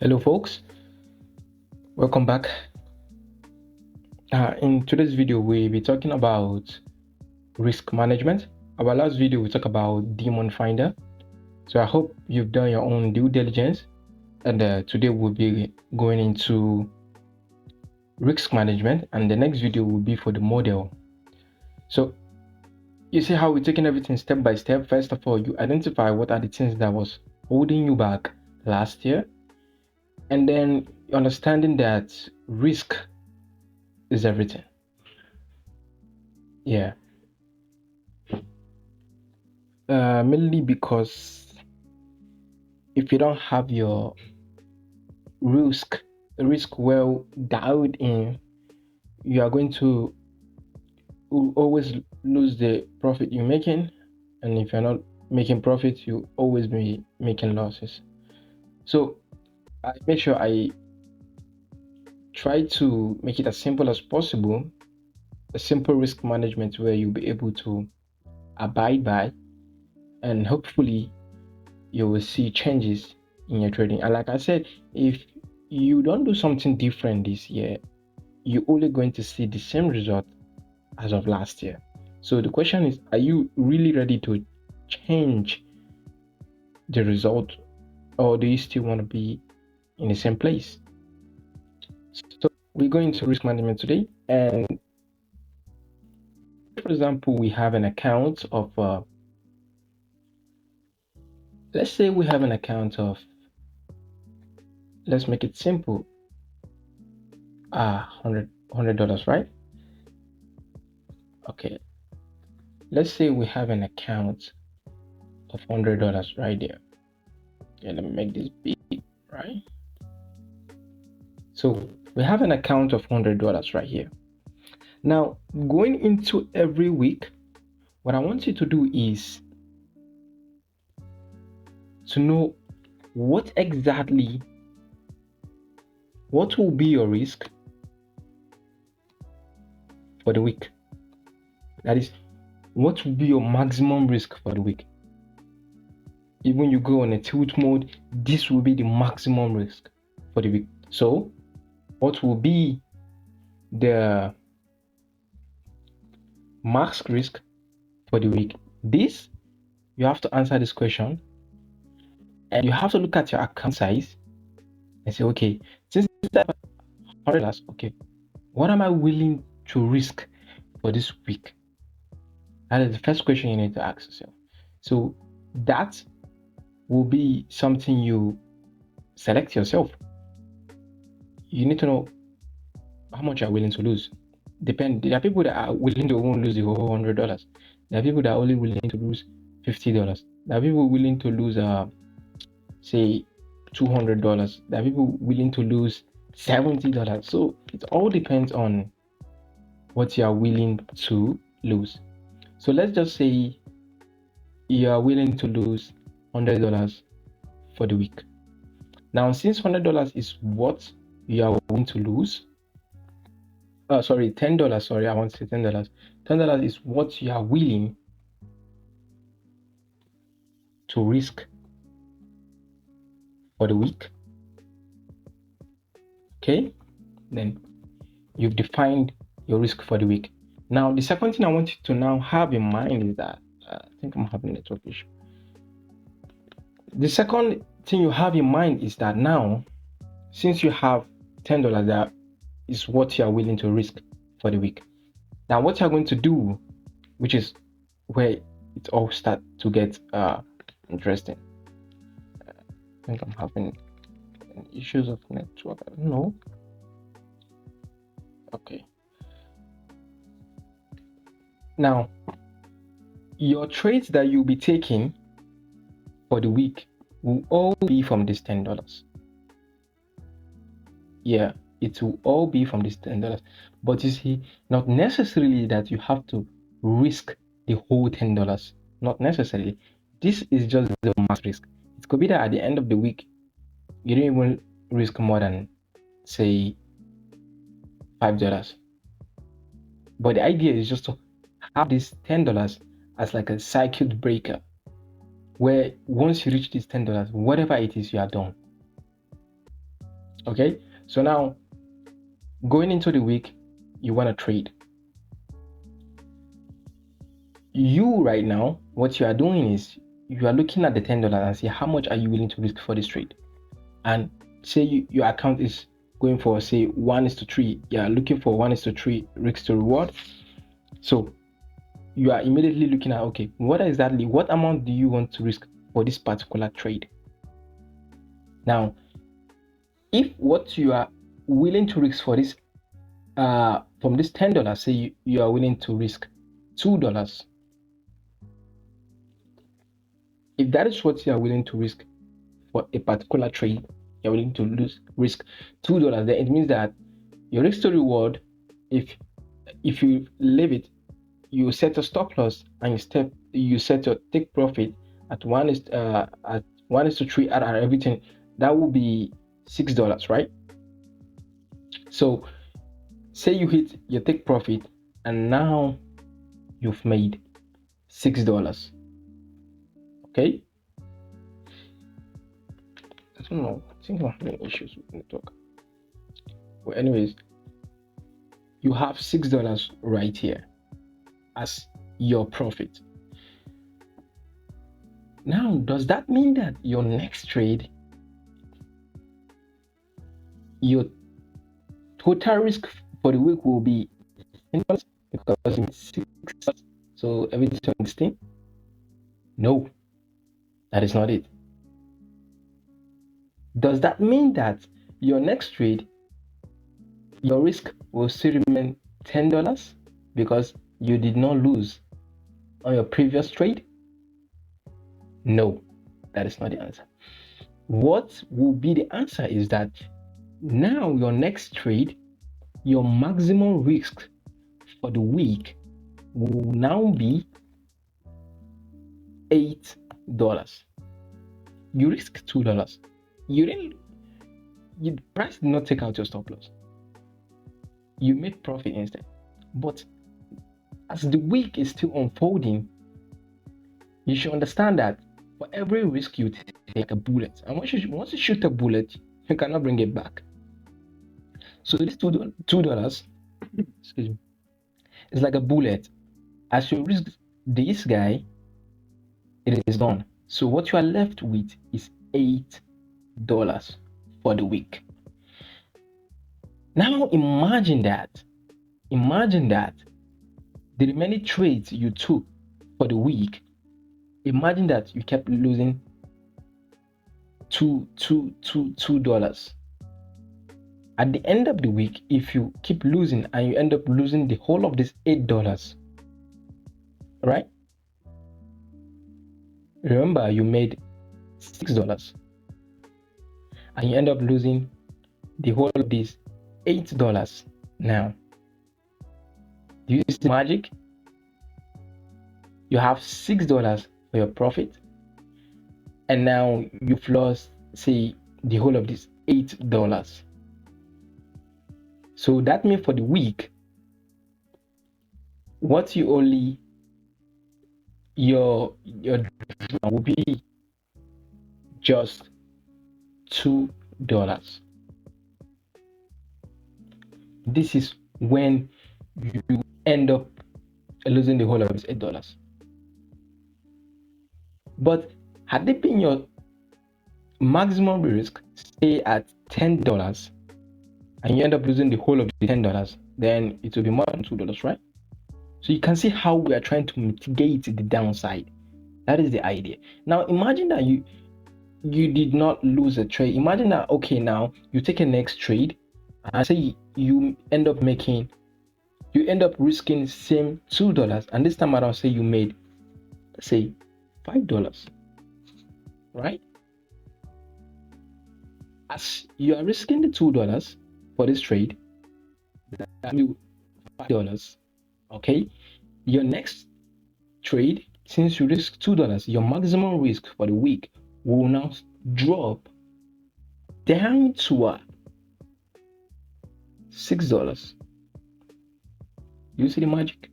Hello folks, welcome back. In today's video we'll be talking about risk management. Our last video we talked about demon finder, so I hope you've done your own due diligence, and today we'll be going into risk management, and the next video will be for the model. So you see how we're taking everything step by step. First of all, you identify what are the things that was holding you back last year, and then understanding that risk is everything. Yeah. Mainly because if you don't have your risk well dialed in, you are going to always lose the profit you're making, and if you're not making profit, you always be making losses. So I make sure I try to make it as simple as possible, a simple risk management where you'll be able to abide by, and hopefully you will see changes in your trading. And like I said, if you don't do something different this year, you're only going to see the same result as of last year. So the question is, are you really ready to change the result, or do you still want to be in the same place? So we're going to risk management today, and for example, we have an account of let's say we have an account of, let's make it simple, $100, right? Okay, let's say we have an account of $100 right there. Yeah, let me make this big, right? So we have an account of $100 right here. Now, going into every week, what I want you to do is to know what will be your risk for the week. That is, what will be your maximum risk for the week. Even you go on a tilt mode, this will be the maximum risk for the week. So what will be the max risk for the week? This, you have to answer this question, and you have to look at your account size and say, okay, since that $100, okay, what am I willing to risk for this week? That is the first question you need to ask yourself. So that will be something you select yourself. You need to know how much you're willing to lose. There are people that are willing to won't lose the whole $100. There are people that are only willing to lose $50. There are people willing to lose say $200. There are people willing to lose $70. So it all depends on what you are willing to lose. So let's just say you are willing to lose $100 for the week. Now, since $100 is what you are willing to lose, sorry, $10. Sorry, I want to say $10. $10 is what you are willing to risk for the week. Okay, then you've defined your risk for the week. Now, the second thing I want you to now have in mind is that I think I'm having a network issue. The second thing you have in mind is that now, since you have $10, that is what you are willing to risk for the week. Now, what you're going to do, which is where it all starts to get interesting. I think I'm having issues of network. I don't know. Okay. Now, your trades that you'll be taking for the week will all be from this $10. Yeah, it will all be from this $10. But you see, not necessarily that you have to risk the whole $10. Not necessarily. This is just the max risk. It could be that at the end of the week, you don't even risk more than, say, $5. But the idea is just to have this $10 as like a circuit breaker, where once you reach this $10, whatever it is, you are done. Okay, so now going into the week, you want to trade. You right now, what you are doing is you are looking at the $10 and see how much are you willing to risk for this trade. And say your account is going for, say, 1:3. You are looking for 1:3 risk to reward. So you are immediately looking at, okay, what amount do you want to risk for this particular trade? Now, if what you are willing to risk for this from this $10, say you are willing to risk $2. If that is what you are willing to risk for a particular trade, you're willing to risk $2, then it means that your risk to reward, if you leave it, you set a stop loss and you set your take profit at 1:3 at everything, that will be $6, right? So say you hit your take profit and now you've made $6. Okay, I don't know, I think I'm having issues with network. Well, anyways, you have $6 right here as your profit. Now, does that mean that your next trade, your total risk for the week will be $10 because it's $6, so everything's 16? No, that is not it. Does that mean that your next trade, your risk will still remain $10 because you did not lose on your previous trade? No, that is not the answer. What will be the answer is that now your next trade, your maximum risk for the week will now be $8. You risk $2. The price did not take out your stop loss. You made profit instead. But as the week is still unfolding, you should understand that for every risk you take, like a bullet, and once you shoot a bullet, you cannot bring it back. So this $2, excuse me, it's like a bullet. As you risk this guy, it is gone. So what you are left with is $8 for the week. Now imagine that the remaining trades you took for the week, imagine that you kept losing $2. At the end of the week, if you keep losing and you end up losing the whole of this $8, right? Remember, you made $6 and you end up losing the whole of this $8. Now, do you see the magic? You have $6 for your profit, and now you've lost, say, the whole of this $8. So that means for the week, what you only your will be just $2. This is when you end up losing the whole of this $8. But had it been your maximum risk, stay at $10, and you end up losing the whole of the $10, then it will be more than $2, right? So you can see how we are trying to mitigate the downside. That is the idea. Now imagine that you did not lose a trade. Imagine that, okay, now you take a next trade and say you end up risking same $2, and this time around say you made, say, $5, right? As you are risking the $2 for this trade, that means $5. Okay, your next trade, since you risk $2, your maximum risk for the week will now drop down to $6. You see the magic?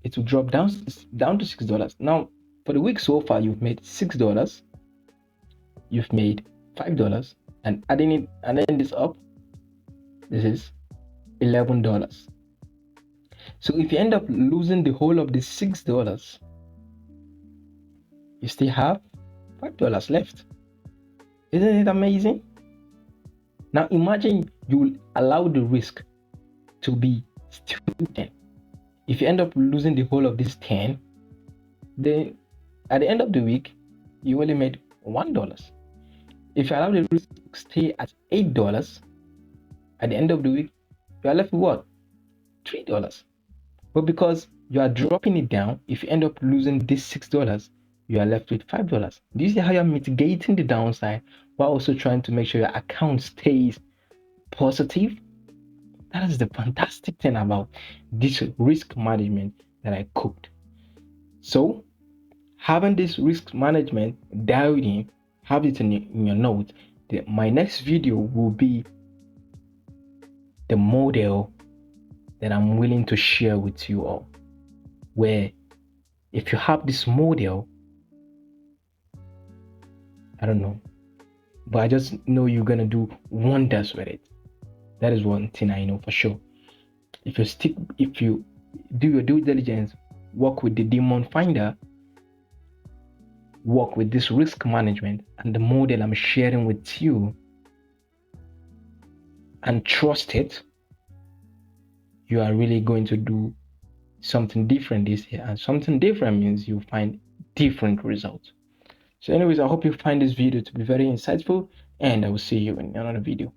It will drop down to $6. Now, for the week so far, you've made $6, you've made $5, and adding this up, this is $11. So if you end up losing the whole of the $6, you still have $5 left. Isn't it amazing? Now imagine you will allow the risk to be still 10. If you end up losing the whole of this 10, then at the end of the week, you only made $1. If you allow the risk to stay at $8, at the end of the week, you are left with what? $3. But because you are dropping it down, if you end up losing this $6, you are left with $5. Do you see how you're mitigating the downside while also trying to make sure your account stays positive? That is the fantastic thing about this risk management that I cooked. So, having this risk management dialed in, have it in your notes. My next video will be the model that I'm willing to share with you all, where if you have this model, I don't know, but I just know you're gonna do wonders with it. That is one thing I know for sure. If you do your due diligence, work with the demon finder, work with this risk management and the model I'm sharing with you, and trust it, you are really going to do something different this year. And something different means you find different results. So anyways, I hope you find this video to be very insightful, and I will see you in another video.